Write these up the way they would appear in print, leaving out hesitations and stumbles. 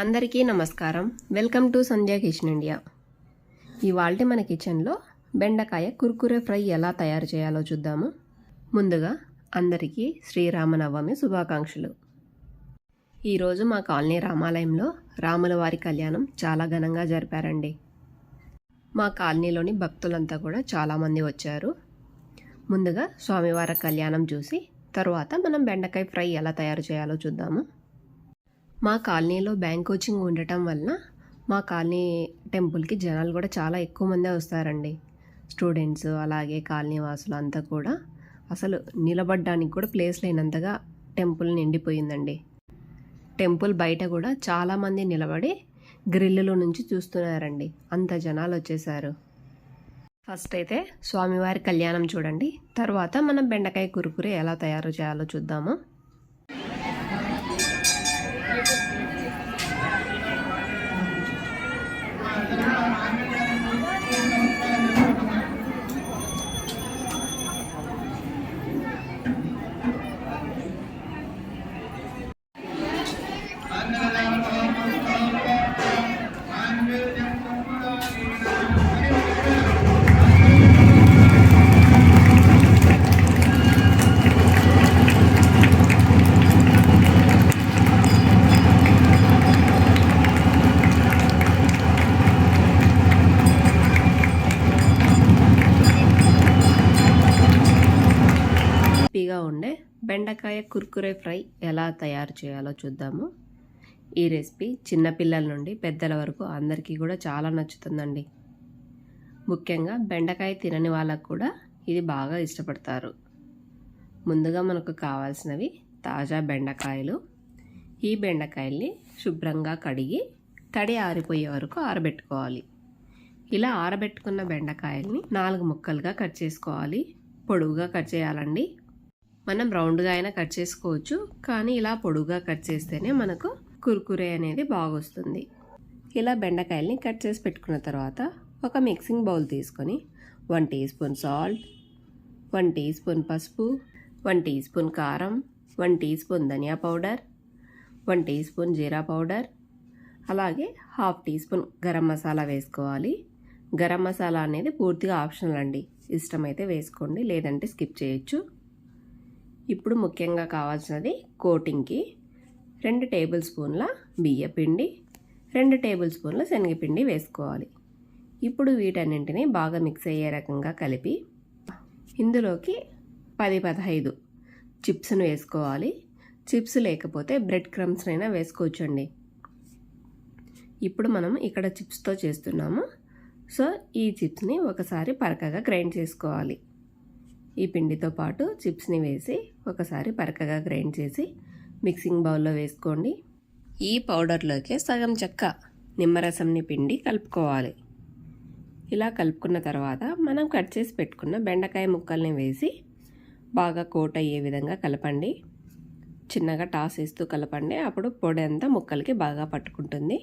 అందరికీ నమస్కారం. Welcome to Sandhya kitchen India. ఇవాల్టి మన కిచెన్లో బెండకాయ కుర్కురే ఫ్రై ఎలా తయారు చేయాలో చూద్దాము. ముందుగా అందరికీ శ్రీరామనవమి శుభాకాంక్షలు. ఈరోజు మా కాలనీ రామాలయంలో రాముల వారి కళ్యాణం చాలా ఘనంగా జరిపారండి. మా కాలనీలోని భక్తులంతా కూడా చాలామంది వచ్చారు. ముందుగా స్వామివారి కళ్యాణం చూసి తర్వాత మనం బెండకాయ ఫ్రై ఎలా తయారు చేయాలో చూద్దాము. మా కాలనీలో బ్యాంక్ కోచింగ్ ఉండటం వలన మా కాలనీ టెంపుల్కి జనాలు కూడా చాలా ఎక్కువ మందే వస్తారండి. స్టూడెంట్స్ అలాగే కాలనీ వాసులు అంతా కూడా అసలు నిలబడడానికి కూడా ప్లేస్ లేనంతగా టెంపుల్ నిండిపోయిందండి. టెంపుల్ బయట కూడా చాలామంది నిలబడి గ్రిల్లులో నుంచి చూస్తున్నారండి. అంత జనాలు వచ్చేసారు. ఫస్ట్ అయితే స్వామివారి కళ్యాణం చూడండి, తర్వాత మనం బెండకాయ కురుకురే ఎలా తయారు చేయాలో చూద్దాము. క్రిస్పీగా ఉండే బెండకాయ కుర్కురే ఫ్రై ఎలా తయారు చేయాలో చూద్దాము. ఈ రెసిపీ చిన్నపిల్లల నుండి పెద్దల వరకు అందరికీ కూడా చాలా నచ్చుతుందండి. ముఖ్యంగా బెండకాయ తినని వాళ్ళకు కూడా ఇది బాగా ఇష్టపడతారు. ముందుగా మనకు కావాల్సినవి తాజా బెండకాయలు. ఈ బెండకాయల్ని శుభ్రంగా కడిగి తడి ఆరిపోయే వరకు ఆరబెట్టుకోవాలి. ఇలా ఆరబెట్టుకున్న బెండకాయల్ని 4 ముక్కలుగా కట్ చేసుకోవాలి. పొడవుగా కట్ చేయాలండి. మనం రౌండ్గా అయినా కట్ చేసుకోవచ్చు, కానీ ఇలా పొడుగుగా కట్ చేస్తేనే మనకు కుర్కురే అనేది బాగొస్తుంది. ఇలా బెండకాయల్ని కట్ చేసి పెట్టుకున్న తర్వాత ఒక మిక్సింగ్ బౌల్ తీసుకొని 1 teaspoon salt, 1 teaspoon పసుపు, 1 టీ స్పూన్ కారం, 1 టీ స్పూన్ ధనియా పౌడర్, 1 టీ స్పూన్ జీరా పౌడర్, అలాగే 1/2 టీ స్పూన్ గరం మసాలా వేసుకోవాలి. గరం మసాలా అనేది పూర్తిగా ఆప్షనల్ అండి. ఇష్టమైతే వేసుకోండి, లేదంటే స్కిప్ చేయొచ్చు. ఇప్పుడు ముఖ్యంగా కావాల్సినది కోటింగ్కి 2 టేబుల్ స్పూన్ల బియ్యపిండి, 2 టేబుల్ స్పూన్ల శనగపిండి వేసుకోవాలి. ఇప్పుడు వీటన్నింటినీ బాగా మిక్స్ అయ్యే రకంగా కలిపి ఇందులోకి 10-15 చిప్స్ను వేసుకోవాలి. చిప్స్ లేకపోతే బ్రెడ్ క్రమ్స్ అయినా వేసుకోవచ్చండి. ఇప్పుడు మనం ఇక్కడ చిప్స్తో చేస్తున్నాము, సో ఈ చిప్స్ని ఒకసారి పరకగా గ్రైండ్ చేసుకోవాలి. ఈ పిండితో పాటు చిప్స్ని వేసి ఒకసారి పరకగా గ్రైండ్ చేసి మిక్సింగ్ బౌల్లో వేసుకోండి. ఈ పౌడర్లోకి సగం చెక్క నిమ్మరసంని పిండి కలుపుకోవాలి. ఇలా కలుపుకున్న తర్వాత మనం కట్ చేసి పెట్టుకున్న బెండకాయ ముక్కల్ని వేసి బాగా కోట్ అయ్యే విధంగా కలపండి. చిన్నగా టాస్ వేస్తూ కలపండి, అప్పుడు పొడి అంతా ముక్కలకి బాగా పట్టుకుంటుంది.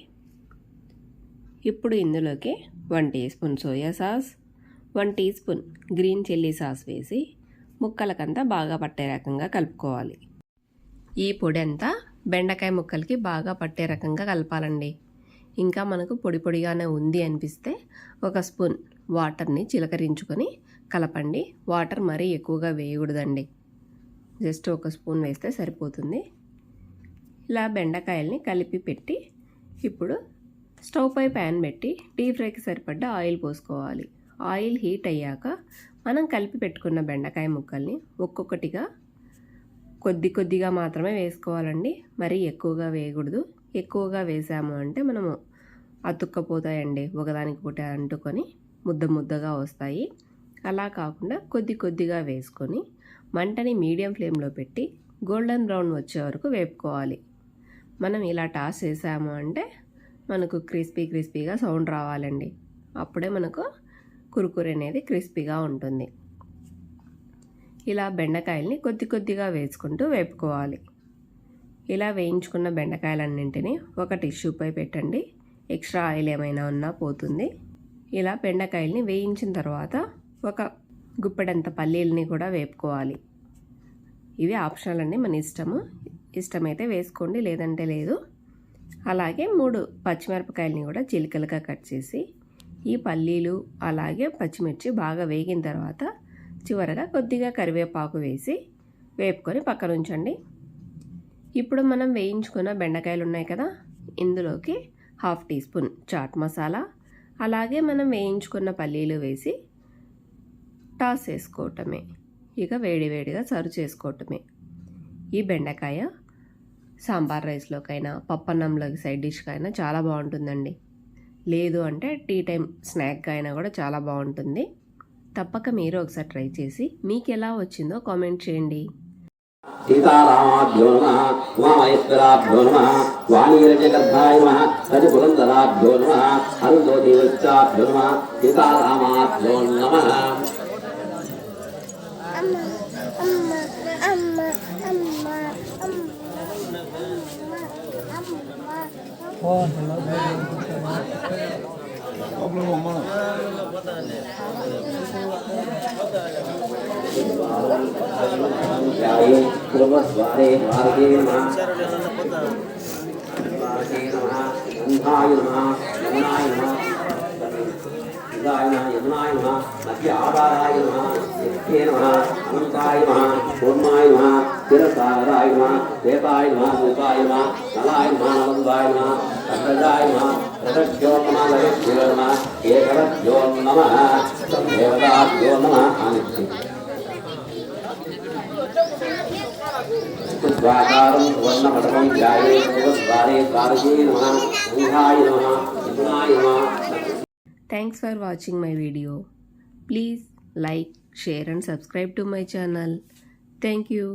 ఇప్పుడు ఇందులోకి 1 teaspoon soya sauce, 1 teaspoon green chilli sauce వేసి ముక్కలకంతా బాగా పట్టే రకంగా కలుపుకోవాలి. ఈ పొడి అంతా బెండకాయ ముక్కలకి బాగా పట్టే రకంగా కలపాలండి. ఇంకా మనకు పొడి పొడిగానే ఉంది అనిపిస్తే 1 స్పూన్ వాటర్ని చిలకరించుకొని కలపండి. వాటర్ మరీ ఎక్కువగా వేయకూడదండి, జస్ట్ 1 స్పూన్ వేస్తే సరిపోతుంది. ఇలా బెండకాయల్ని కలిపి పెట్టి ఇప్పుడు స్టవ్ పై ప్యాన్ పెట్టి డీప్ ఫ్రైకి సరిపడ్డ ఆయిల్ పోసుకోవాలి. ఆయిల్ హీట్ అయ్యాక మనం కలిపి పెట్టుకున్న బెండకాయ ముక్కల్ని ఒక్కొక్కటిగా కొద్దిగా మాత్రమే వేసుకోవాలండి. మరీ ఎక్కువగా వేయకూడదు. ఎక్కువగా వేసాము అంటే మనము అతుక్కపోతాయండి, ఒకదానికి ఒకటి అంటుకొని ముద్దగా వస్తాయి. అలా కాకుండా కొద్దిగా వేసుకొని మంటని మీడియం ఫ్లేమ్లో పెట్టి గోల్డెన్ బ్రౌన్ వచ్చే వరకు వేపుకోవాలి. మనం ఇలా టాస్ చేసాము అంటే మనకు క్రిస్పీగా సౌండ్ రావాలండి. అప్పుడే మనకు కురుకురే అనేది క్రిస్పీగా ఉంటుంది. ఇలా బెండకాయల్ని కొద్దిగా వేసుకుంటూ వేపుకోవాలి. ఇలా వేయించుకున్న బెండకాయలన్నింటినీ ఒక టిష్యూపై పెట్టండి. ఎక్స్ట్రా ఆయిల్ ఏమైనా ఉన్నా పోతుంది. ఇలా బెండకాయల్ని వేయించిన తర్వాత ఒక గుప్పెడంత పల్లీలని కూడా వేపుకోవాలి. ఇవి ఆప్షనల్ అండి, మన ఇష్టమైతే వేసుకోండి, లేదంటే లేదు. అలాగే 3 పచ్చిమిరపకాయలని కూడా చిలికలుగా కట్ చేసి ఈ పల్లీలు అలాగే పచ్చిమిర్చి బాగా వేగిన తర్వాత చివరగా కొద్దిగా కరివేపాకు వేసి వేపుకొని పక్కన ఉంచండి. ఇప్పుడు మనం వేయించుకున్న బెండకాయలు ఉన్నాయి కదా, ఇందులోకి 1/2 టీ స్పూన్ చాట్ మసాలా అలాగే మనం వేయించుకున్న పల్లీలు వేసి టాస్ చేసుకోవటమే. ఇక వేడివేడిగా సర్వ్ చేసుకోవటమే. ఈ బెండకాయ సాంబార్ రైస్లోకైనా పప్పన్నంలోకి సైడ్ డిష్గా అయినా చాలా బాగుంటుందండి. లేదు అంటే టీ టైం స్నాక్గా అయినా కూడా చాలా బాగుంటుంది. తప్పక మీరు ఒకసారి ట్రై చేసి మీకు ఎలా వచ్చిందో కామెంట్ చేయండి. సీతారామాభ్యో నమః ఉమామహేశ్వరాభ్యో నమః వాణీరజగర్భాయ నమః రజపురందరాభ్యో నమః హరుదోదేవచ్చాభ్యో నమః సీతారామాభ్యో నమః. పూర్వద్వారే భారతే నమః భారతే నమః గంధాయ నమః యమునాయ నమః యమునాయ నమః మధ్య ఆధారాయ నమః యజ్ఞే నమః అనంతాయ నమః కూర్మాయ నమః స్థిరసాగరాయ నమః శ్వేతాయ నమః భూతాయ నమః నలాయ నమః నలందాయ నమః కర్ణజాయ నమః ప్రదభ్యో నమః లయభ్యో నమః ఏకరభ్యో నమః దేవతాభ్యో నమః అనిత్యం ద్వాకారం సువర్ణపటకం ధ్యాయే పూర్వద్వారే ద్వారకే నమః గంధాయ నమః యమునాయ నమః. Thanks for watching my video. Please like, share and subscribe to my channel. Thank you.